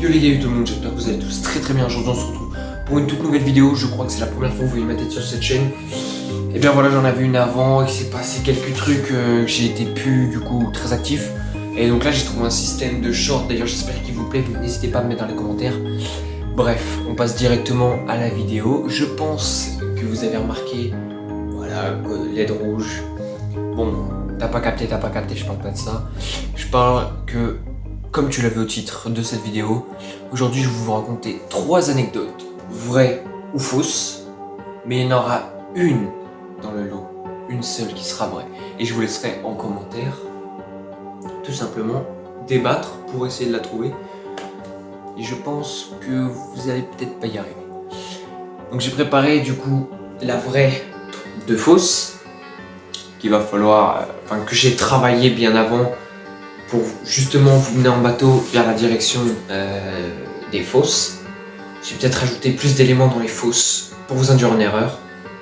Yo les gars, tout le monde, j'espère que vous allez tous très bien. Aujourd'hui on se retrouve pour une toute nouvelle vidéo. Je crois que c'est la première fois que vous voyez ma tête sur cette chaîne. Et bien voilà, j'en avais une avant, il s'est passé quelques trucs, j'ai été plus du coup très actif. Et donc là j'ai trouvé un système de short, d'ailleurs j'espère qu'il vous plaît, n'hésitez pas à me mettre dans les commentaires. Bref, on passe directement à la vidéo. Je pense que vous avez remarqué, voilà, LED rouge. Bon, t'as pas capté, je parle pas de ça. Je parle que, comme tu l'as vu au titre de cette vidéo, aujourd'hui je vais vous raconter 3 anecdotes, vraies ou fausses, mais il y en aura une dans le lot, une seule qui sera vraie. Et je vous laisserai en commentaire, tout simplement, débattre pour essayer de la trouver. Et je pense que vous allez peut-être pas y arriver. Donc j'ai préparé du coup la vraie de fausse, qu'il va falloir, que j'ai travaillé bien avant pour justement vous mener en bateau vers la direction des fausses. J'ai peut-être rajouté plus d'éléments dans les fausses pour vous induire en erreur.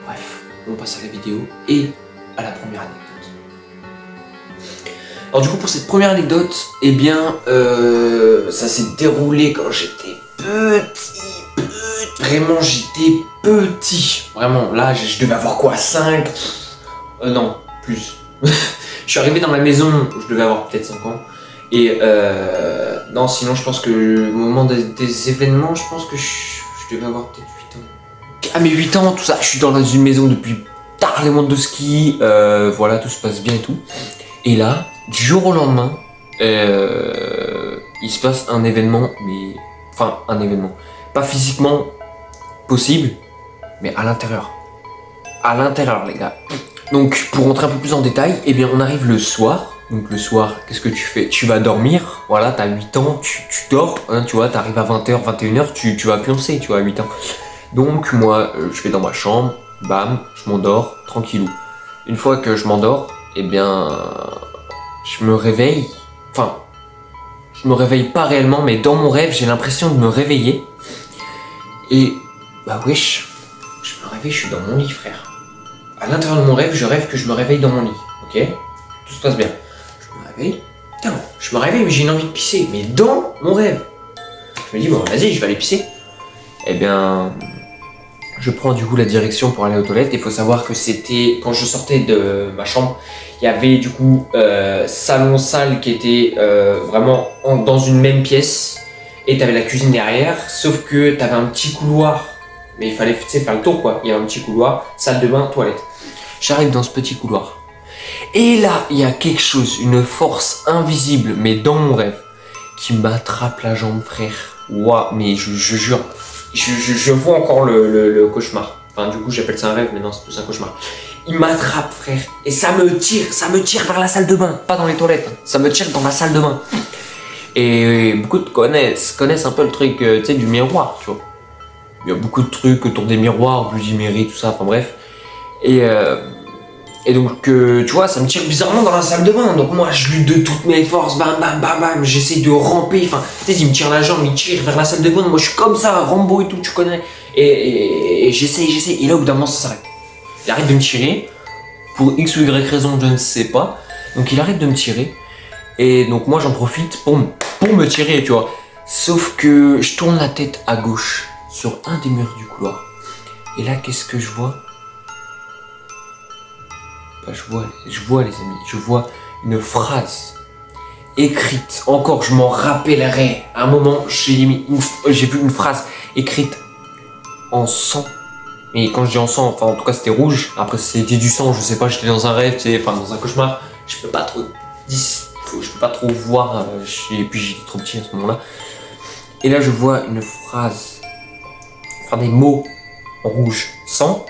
Bref, on passe à la vidéo et à la première anecdote. Alors du coup pour cette première anecdote, eh bien ça s'est déroulé quand j'étais petit. Vraiment j'étais petit. Vraiment là je devais avoir quoi, 5 non, plus. Je suis arrivé dans la maison, je devais avoir peut-être 5 ans. Et non, sinon je pense que au moment des événements, je pense que je devais avoir peut-être 8 ans. À mes 8 ans, tout ça, je suis dans une maison depuis tard les mondes de ski, voilà, tout se passe bien et tout. Et là, du jour au lendemain, il se passe un événement, mais... Enfin, un événement. Pas physiquement possible, mais à l'intérieur. À l'intérieur, les gars. Donc, pour rentrer un peu plus en détail, eh bien, on arrive le soir. Donc, le soir, qu'est-ce que tu fais? Tu vas dormir. Voilà, t'as 8 ans, tu dors. Hein, tu vois, t'arrives à 20h, 21h, tu vas pioncer, tu vois, à 8 ans. Donc, moi, je vais dans ma chambre, bam, je m'endors, tranquillou. Une fois que je m'endors, eh bien, je me réveille. Enfin, je me réveille pas réellement, mais dans mon rêve, j'ai l'impression de me réveiller. Et, bah, wesh, je me réveille, je suis dans mon lit, frère. À l'intérieur de mon rêve, je rêve que je me réveille dans mon lit, ok? Tout se passe bien. Je me réveille, putain, je me réveille mais j'ai une envie de pisser, mais dans mon rêve. Je me dis, bon, vas-y, je vais aller pisser. Eh bien, je prends du coup la direction pour aller aux toilettes. Il faut savoir que c'était, quand je sortais de ma chambre, il y avait du coup salon-salle qui était vraiment dans une même pièce. Et t'avais la cuisine derrière, sauf que t'avais un petit couloir. Mais il fallait faire le tour quoi. Il y avait un petit couloir, salle de bain, toilette. J'arrive dans ce petit couloir. Et là, il y a quelque chose, une force invisible, mais dans mon rêve, qui m'attrape la jambe, frère. Ouah, mais je jure, je vois encore le cauchemar. Enfin, du coup, j'appelle ça un rêve, mais non, c'est plus un cauchemar. Il m'attrape, frère, et ça me tire vers la salle de bain, pas dans les toilettes. Ça me tire dans la salle de bain. Et beaucoup de connaissent un peu le truc, tu sais, du miroir, tu vois. Il y a beaucoup de trucs autour des miroirs, Bloody Mary, tout ça, enfin bref. Et donc, tu vois, ça me tire bizarrement dans la salle de bain. Donc moi, je lutte de toutes mes forces, bam, bam, bam, bam. J'essaie de ramper, enfin, tu sais, il me tire la jambe, il tire vers la salle de bain. Moi, je suis comme ça, Rambo et tout, tu connais. Et j'essaie. Et là, au bout d'un moment, ça s'arrête. Il arrête de me tirer. Pour X ou Y raison, je ne sais pas. Donc, il arrête de me tirer. Et donc, moi, j'en profite pour me tirer, tu vois. Sauf que je tourne la tête à gauche sur un des murs du couloir. Et là, qu'est-ce que je vois? Bah, je vois les amis, je vois une phrase écrite. Encore, je m'en rappellerai. À un moment, j'ai vu une phrase écrite en sang. Mais quand je dis en sang, enfin en tout cas c'était rouge. Après c'était du sang, je sais pas, j'étais dans un rêve, tu sais, enfin dans un cauchemar. Je peux pas trop voir. Et puis j'étais trop petit à ce moment-là. Et là je vois une phrase, enfin des mots en rouge, sang,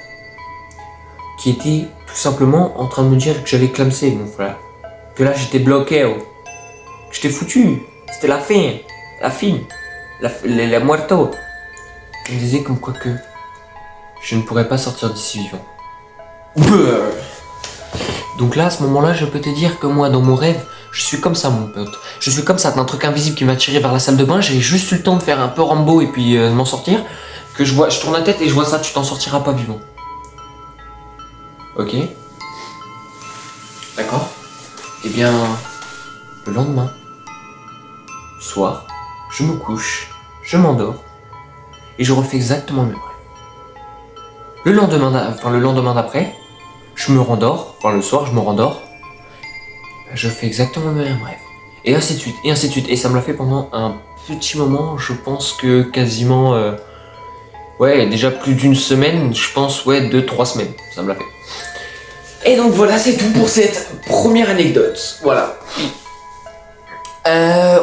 qui était tout simplement en train de me dire que j'allais clamser, mon frère. Que là j'étais bloqué, oh. Que j'étais foutu. C'était la fin, la muerto. Il me disait comme quoi que je ne pourrais pas sortir d'ici vivant. Brrr. Donc là, à ce moment-là, je peux te dire que moi, dans mon rêve, je suis comme ça, mon pote. Je suis comme ça, t'as un truc invisible qui m'a tiré vers la salle de bain. J'ai juste eu le temps de faire un peu Rambo et puis de m'en sortir. Que je tourne la tête et je vois ça, tu t'en sortiras pas vivant. Ok? D'accord? Eh bien, le lendemain, soir, je me couche je m'endors et je refais exactement le même rêve. Le lendemain d'après, je me rendors, enfin le soir je me rendors, je fais exactement le même rêve. Et ainsi de suite, et ainsi de suite. Et ça me l'a fait pendant un petit moment, je pense que quasiment, ouais, déjà plus d'une semaine, je pense, ouais, 2-3 semaines, ça me l'a fait. Et donc voilà, c'est tout pour cette première anecdote, voilà.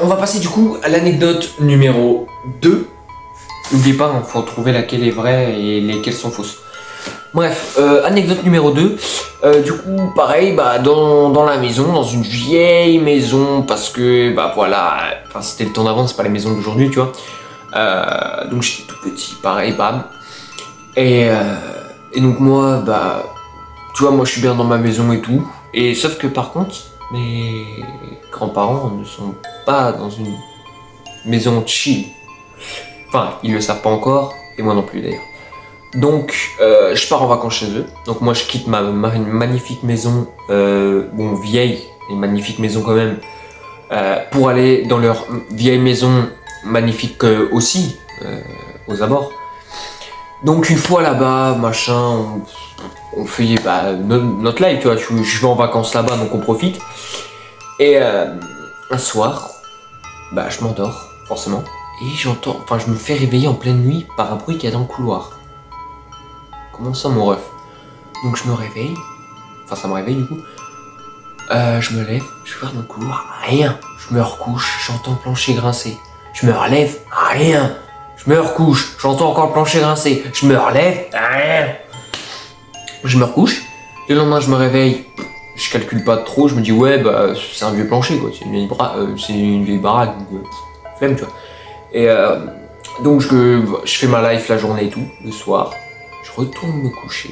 On va passer du coup à l'anecdote numéro 2. N'oubliez pas, il faut trouver laquelle est vraie et lesquelles sont fausses. Bref, anecdote numéro 2. Du coup, pareil, bah, dans la maison, dans une vieille maison, parce que, bah voilà, c'était le temps d'avant, c'est pas les maisons d'aujourd'hui, tu vois. Donc j'étais tout petit, pareil, bam. Et donc moi, bah, tu vois, moi je suis bien dans ma maison et tout. Et sauf que par contre, mes grands-parents ne sont pas dans une maison chill. Enfin, ils le savent pas encore, et moi non plus d'ailleurs. Donc, je pars en vacances chez eux. Donc moi, je quitte ma magnifique maison, bon, vieille, et magnifique maison quand même, pour aller dans leur vieille maison, magnifique aussi, aux abords. Donc une fois là-bas, machin, on fait bah, notre life, tu vois, je vais en vacances là-bas, donc on profite. Et un soir, bah, je m'endors, forcément, et j'entends, enfin, je me fais réveiller en pleine nuit par un bruit qu'il y a dans le couloir. Comment ça, mon ref? Donc je me réveille, enfin ça me réveille du coup, je me lève, je vais voir dans le couloir, rien. Je me recouche, j'entends le plancher grincer. Je me relève, rien. Je me recouche, j'entends encore le plancher grincer. Je me relève, rien. Je me recouche, le lendemain je me réveille, je calcule pas trop, je me dis ouais bah c'est un vieux plancher quoi, c'est une vieille baraque, donc flemme tu vois. Et donc je fais ma life la journée et tout, le soir, je retourne me coucher,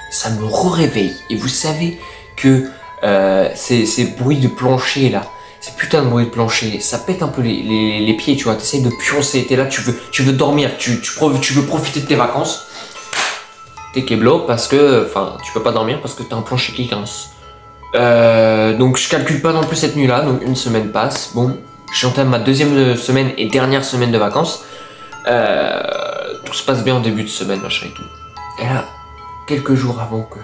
ça me réveille. Et vous savez que ces bruits de plancher là, ces putains de bruits de plancher, ça pète un peu les pieds, tu vois, t'essayes de pioncer, t'es là, tu veux dormir, tu veux profiter de tes vacances. T'es keblo parce que, enfin, tu peux pas dormir parce que t'as un plancher qui grince. Donc je calcule pas non plus cette nuit-là, donc une semaine passe. Bon, j'entame ma deuxième semaine et dernière semaine de vacances. Tout se passe bien en début de semaine, machin et tout. Et là, quelques jours avant que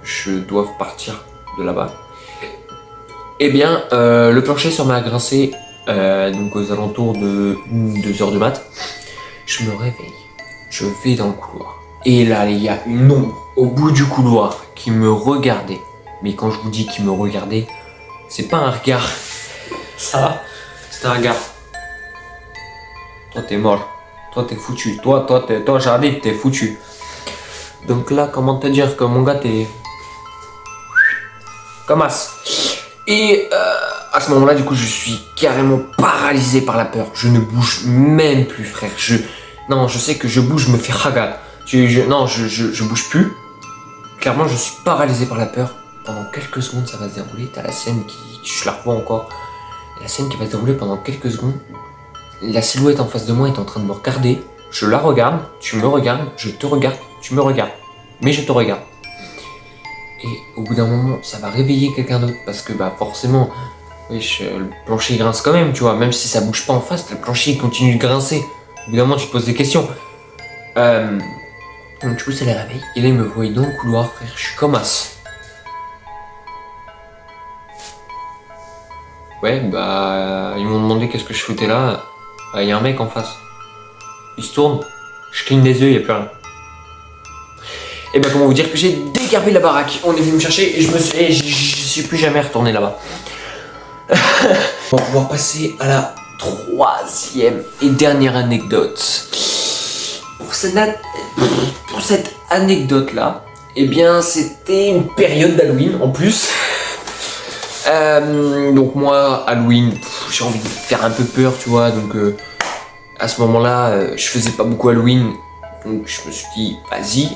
je doive partir de là-bas, eh bien, le plancher se met à grincer, donc aux alentours de 2 heures du mat. Je me réveille, je vais dans le couloir. Et là, il y a une ombre au bout du couloir qui me regardait. Mais quand je vous dis qu'il me regardait, c'est pas un regard. Ça, c'est un regard. Toi, t'es mort. Toi, t'es foutu. Toi, j'arrive, t'es foutu. Donc là, comment te dire que mon gars, t'es... comme as. Et à ce moment-là, du coup, je suis carrément paralysé par la peur. Je ne bouge même plus, frère. Non, je sais que je bouge, je me fais ragal. Non, je bouge plus. Clairement, je suis paralysé par la peur. Pendant quelques secondes, ça va se dérouler. T'as la scène je la revois encore. La scène qui va se dérouler pendant quelques secondes. La silhouette en face de moi est en train de me regarder. Je la regarde, tu me regardes, je te regarde, tu me regardes. Mais je te regarde. Et au bout d'un moment, ça va réveiller quelqu'un d'autre. Parce que, bah, forcément, wesh, le plancher grince quand même, tu vois. Même si ça bouge pas en face, le plancher continue de grincer. Au bout d'un moment, tu te poses des questions. Donc du coup ça les réveille, et là il me voit dans le couloir, frère, je suis comme as. Ouais, bah ils m'ont demandé qu'est-ce que je foutais là, il y a un mec en face. Il se tourne, je cligne des yeux, il n'y a plus rien. Et bah comment vous dire que j'ai dégarbé la baraque, on est venu me chercher et je suis plus jamais retourné là-bas. On va pouvoir passer à la troisième et dernière anecdote. Pour cette anecdote-là, eh bien, c'était une période d'Halloween en plus. Donc moi, Halloween, j'ai envie de faire un peu peur, tu vois. Donc à ce moment-là, je faisais pas beaucoup Halloween. Donc je me suis dit, vas-y,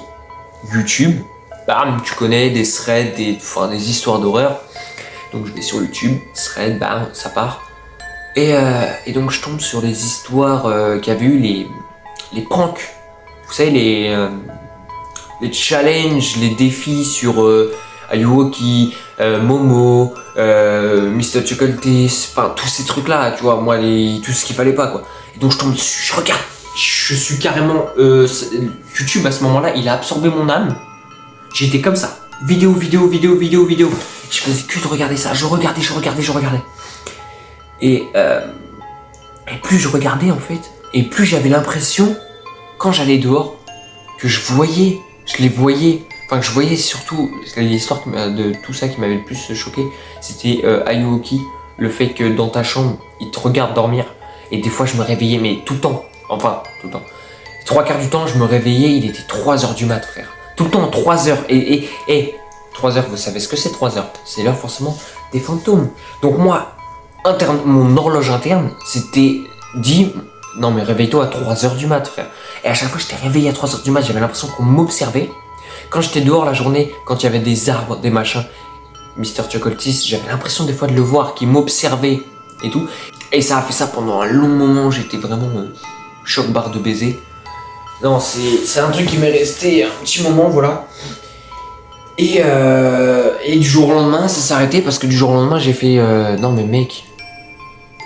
YouTube, bam, tu connais des threads, des histoires d'horreur. Donc je vais sur YouTube, thread, bam, ça part. Et donc je tombe sur des histoires qui avaient eu les pranks. Vous savez, les challenges, les défis sur Ayuwoki, Momo, Mr. Chuckleteeth, enfin tous ces trucs là, tu vois, moi tout ce qu'il fallait pas quoi. Donc je tombe dessus, je regarde, je suis carrément... YouTube à ce moment-là, il a absorbé mon âme. J'étais comme ça, vidéo. Je faisais que de regarder ça, je regardais. Et plus je regardais en fait, et plus j'avais l'impression, quand j'allais dehors, que je les voyais. Enfin, je voyais surtout l'histoire de tout ça qui m'avait le plus choqué, c'était Ayuoki, le fait que dans ta chambre, il te regarde dormir. Et des fois, je me réveillais, mais tout le temps. Enfin, tout le temps. 3/4 du temps, je me réveillais, il était 3h du mat, frère. Tout le temps, 3h. Et 3h, vous savez ce que c'est 3h? C'est l'heure forcément des fantômes. Donc moi, mon horloge interne, c'était dit, non mais réveille-toi à 3h du mat, frère. Et à chaque fois que j'étais réveillé à 3h du mat, j'avais l'impression qu'on m'observait. Quand j'étais dehors la journée, quand il y avait des arbres, des machins, Mr. Chocoltis, j'avais l'impression des fois de le voir, qui m'observait et tout. Et ça a fait ça pendant un long moment, j'étais vraiment choc barre de baiser. Non, c'est un truc qui m'est resté un petit moment, voilà. Et du jour au lendemain, ça s'est arrêté parce que du jour au lendemain, j'ai fait non mais mec,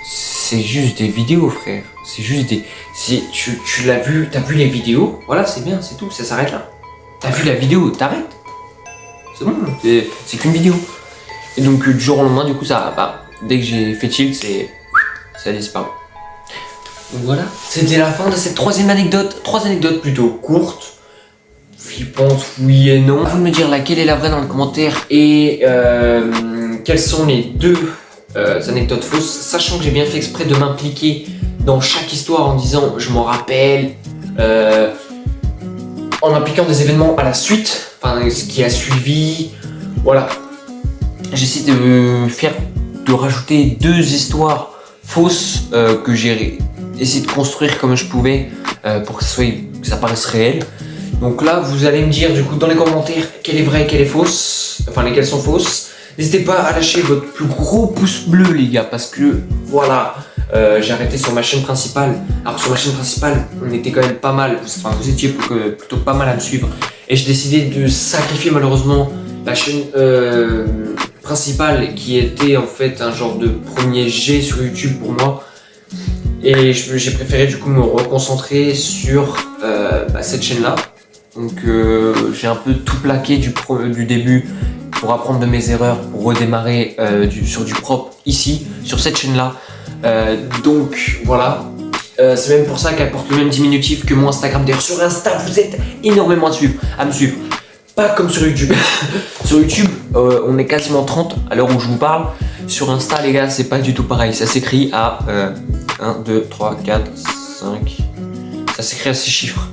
c'est juste des vidéos, frère. C'est juste des... Si tu l'as vu, t'as vu les vidéos, voilà, c'est bien, c'est tout, ça s'arrête là. T'as vu la vidéo, t'arrêtes. C'est bon, c'est qu'une vidéo. Et donc du jour au lendemain, du coup, ça, dès que j'ai fait chill, ça a disparu. Donc voilà, c'était la fin de cette troisième anecdote. 3 anecdotes plutôt courtes, flippantes, oui et non. Vous me dire laquelle est la vraie dans le commentaire et quelles sont les 2 anecdotes fausses, sachant que j'ai bien fait exprès de m'impliquer dans chaque histoire en disant je m'en rappelle, en impliquant des événements à la suite, enfin ce qui a suivi, voilà. J'essaie de rajouter 2 histoires fausses que j'ai essayé de construire comme je pouvais pour que ça paraisse réel. Donc là, vous allez me dire du coup dans les commentaires quelle est vraie, quelle est fausse, enfin lesquelles sont fausses. N'hésitez pas à lâcher votre plus gros pouce bleu les gars, parce que voilà, j'ai arrêté sur ma chaîne principale. Alors sur ma chaîne principale, on était quand même pas mal, enfin vous étiez plutôt pas mal à me suivre. Et j'ai décidé de sacrifier malheureusement la chaîne principale qui était en fait un genre de premier jet sur YouTube pour moi. Et j'ai préféré du coup me reconcentrer sur cette chaîne là. Donc j'ai un peu tout plaqué du début pour apprendre de mes erreurs, pour redémarrer sur du propre ici, sur cette chaîne là. Donc voilà, c'est même pour ça qu'elle porte le même diminutif que mon Instagram. D'ailleurs sur Insta vous êtes énormément à me suivre. Pas comme sur YouTube. Sur YouTube on est quasiment 30 à l'heure où je vous parle. Sur Insta les gars c'est pas du tout pareil, ça s'écrit à 1, 2, 3, 4, 5, ça s'écrit à 6 chiffres.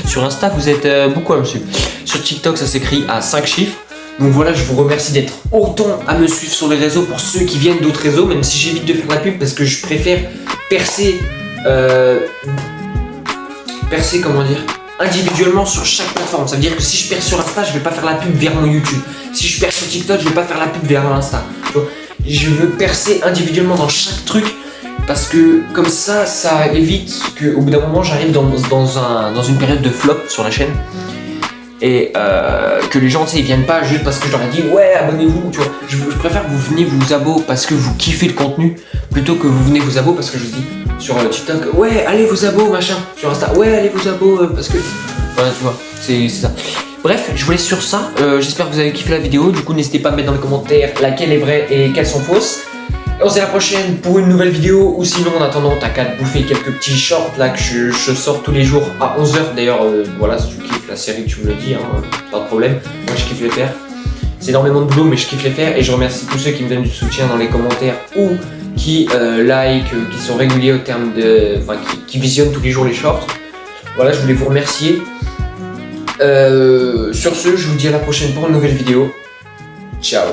Sur Insta vous êtes beaucoup à me suivre. Sur TikTok ça s'écrit à 5 chiffres. Donc voilà, je vous remercie d'être autant à me suivre sur les réseaux pour ceux qui viennent d'autres réseaux, même si j'évite de faire la pub parce que je préfère percer comment dire, individuellement sur chaque plateforme. Ça veut dire que si je perce sur Insta, je vais pas faire la pub vers mon YouTube. Si je perce sur TikTok, je vais pas faire la pub vers l'Insta. Je veux percer individuellement dans chaque truc parce que comme ça, ça évite qu'au bout d'un moment, j'arrive dans une période de flop sur la chaîne. Et que les gens, tu sais, ils viennent pas juste parce que je leur ai dit ouais abonnez-vous, tu vois. Je préfère que vous veniez vous abonner parce que vous kiffez le contenu plutôt que vous venez vous abonner parce que je vous dis sur TikTok ouais allez vous abonner machin, sur Insta ouais allez vous abonner parce que voilà tu vois, c'est ça. Bref, je vous laisse sur ça, j'espère que vous avez kiffé la vidéo, du coup n'hésitez pas à me mettre dans les commentaires laquelle est vraie et quelles sont fausses. Et on se dit à la prochaine pour une nouvelle vidéo, ou sinon en attendant t'as qu'à te bouffer quelques petits shorts là que je sors tous les jours à 11h. D'ailleurs voilà, si tu kiffes la série tu me le dis, hein, pas de problème, moi je kiffe les faire. C'est énormément de boulot mais je kiffe les faire et je remercie tous ceux qui me donnent du soutien dans les commentaires ou qui like, qui sont réguliers au terme de... Enfin qui visionnent tous les jours les shorts. Voilà, je voulais vous remercier. Sur ce, je vous dis à la prochaine pour une nouvelle vidéo. Ciao.